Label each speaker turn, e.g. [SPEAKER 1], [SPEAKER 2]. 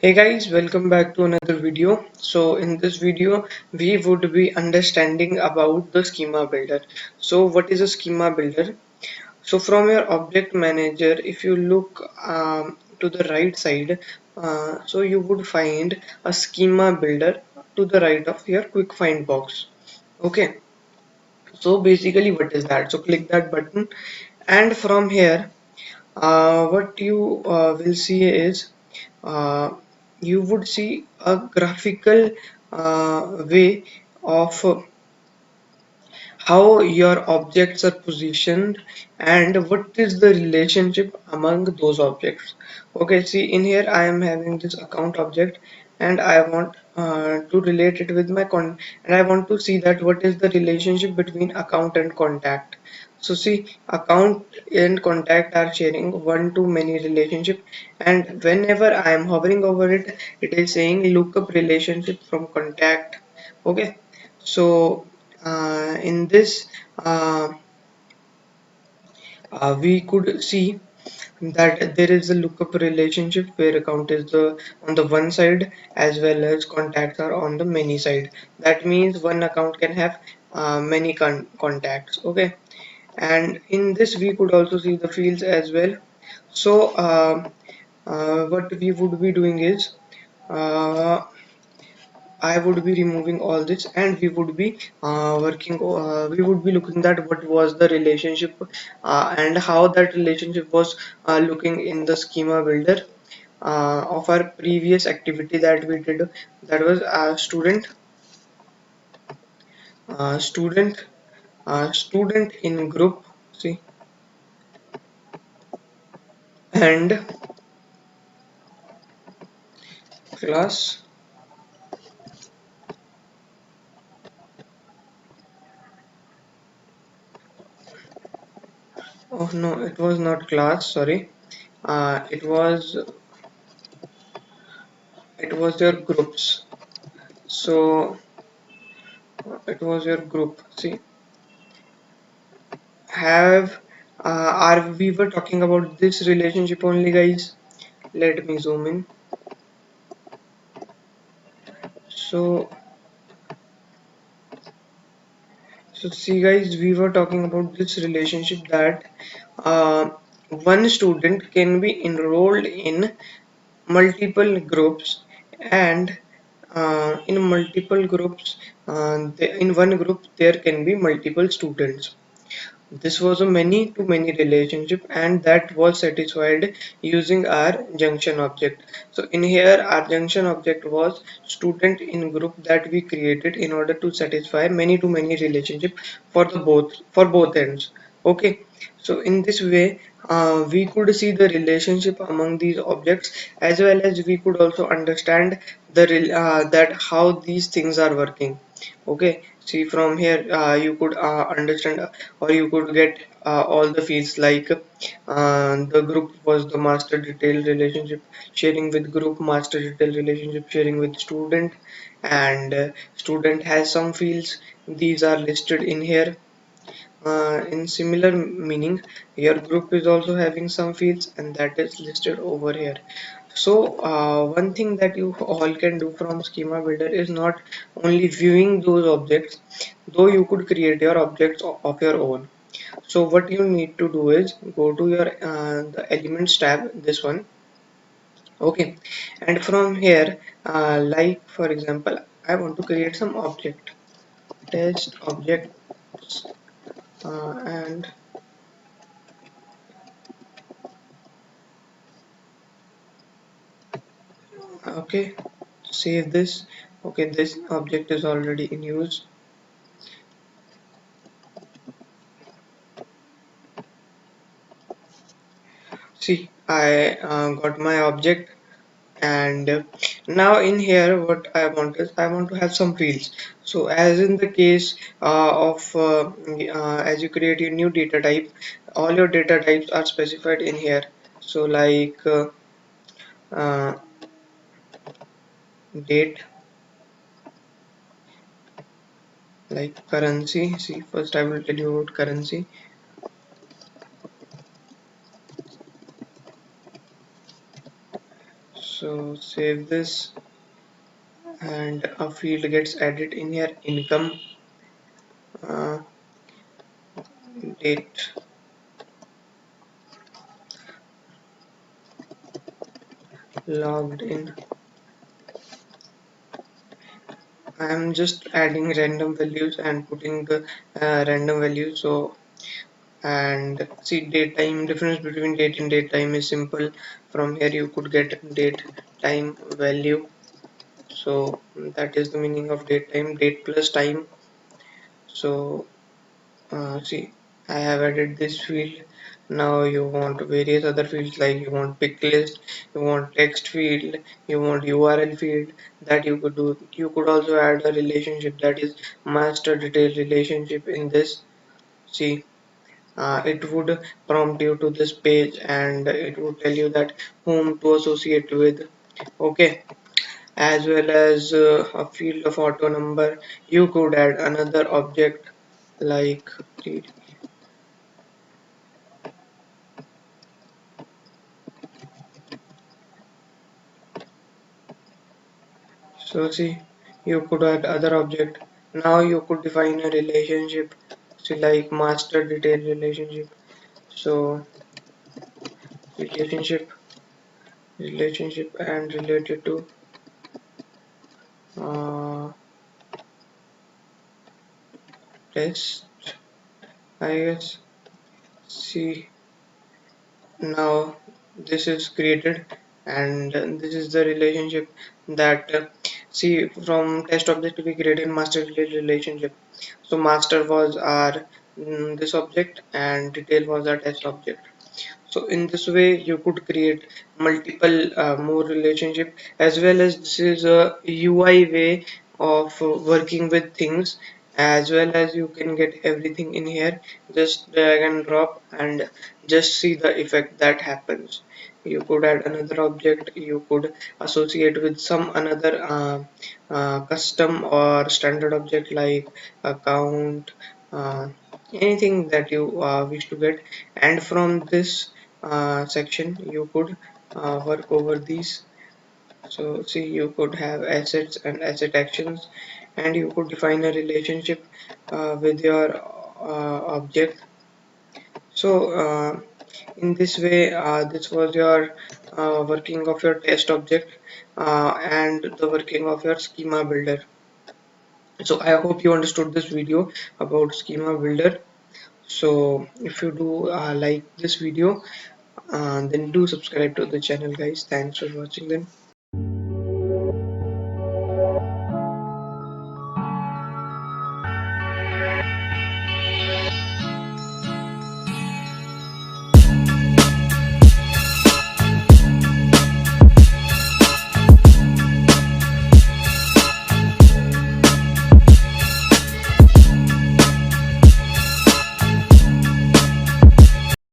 [SPEAKER 1] Hey guys, welcome back to another video. So in this video, we would be understanding about the schema builder. So what is a schema builder? So from your object manager, if you look to the right side, so you would find a schema builder to the right of your quick find box. Okay, so basically what is that? So click that button, and from here, what you will see is uh, you would see a graphical way of how your objects are positioned and what is the relationship among those objects. Okay, see in here I am having this account object and I want to relate it with my and I want to see that what is the relationship between account and contact. So see, account and contact are sharing one to many relationship, and whenever I am hovering over it, it is saying look up relationship from contact. Okay, so in this uh, we could see that there is a lookup relationship where account is the on the one side as well as contacts are on the many side. That means one account can have many contacts. Okay, and in this we could also see the fields as well. So what we would be doing is uh, I would be removing all this, and we would be we would be looking at what was the relationship and how that relationship was looking in the schema builder of our previous activity that we did. That was uh, student, student in group, see, and class. Oh no, it was not class, sorry. It was your groups. So it was your group. See, have are we were talking about this relationship only, guys? Let me zoom in. So so see guys, we were talking about this relationship that uh, one student can be enrolled in multiple groups, and in multiple groups, in one group there can be multiple students. This was a many to many relationship, and that was satisfied using our junction object. So in here our junction object was student in group that we created in order to satisfy many to many relationship for both ends. Okay, so in this way we could see the relationship among these objects, as well as we could also understand that how these things are working. Okay, see from here you could understand or you could get all the fields like the group was the master detail relationship sharing with group, master detail relationship sharing with student, and student has some fields. These are listed in here. In similar meaning, your group is also having some fields, and that is listed over here. So one thing that you all can do from schema builder is not only viewing those objects, though you could create your objects of your own. So what you need to do is go to your the elements tab, this one. Okay, and from here like for example I want to create some object, test objects, and okay, save this. Okay, this object is already in use. See, I got my object, and now in here what I want is I want to have some fields. So as in the case of as you create your new data type, all your data types are specified in here. So like uh, date, like currency. See, first I will tell you about currency. So save this, and a field gets added in here, income, uh, date, logged in. I'm just adding random values and putting the random values. So, and see, date time, difference between date and date time is simple. From here you could get date time value. So that is the meaning of date time, date plus time. So see, I have added this field. Now you want various other fields, like you want pick list, you want text field, you want URL field. That you could do. You could also add a relationship, that is master detail relationship in this. See, it would prompt you to this page, and it would tell you that whom to associate with. Okay, as well as a field of auto number. You could add another object like so see, you could add other object. Now you could define a relationship, see, like master detail relationship. So relationship, relationship, and related to uh, test, I guess. See, now this is created, and this is the relationship that see, from test object we created master detail relationship. So master was our this object, and detail was our test object. So in this way you could create multiple more relationship, as well as this is a UI way of working with things, as well as you can get everything in here. Just drag and drop and just see the effect that happens. You could add another object, you could associate with some another custom or standard object like account, uh, anything that you wish to get. And from this section you could work over these. So see, you could have assets and asset actions, and you could define a relationship with your object. So in this way, this was your working of your test object and the working of your schema builder. So I hope you understood this video about schema builder. So if you do like this video, then do subscribe to the channel, guys. Thanks for watching them.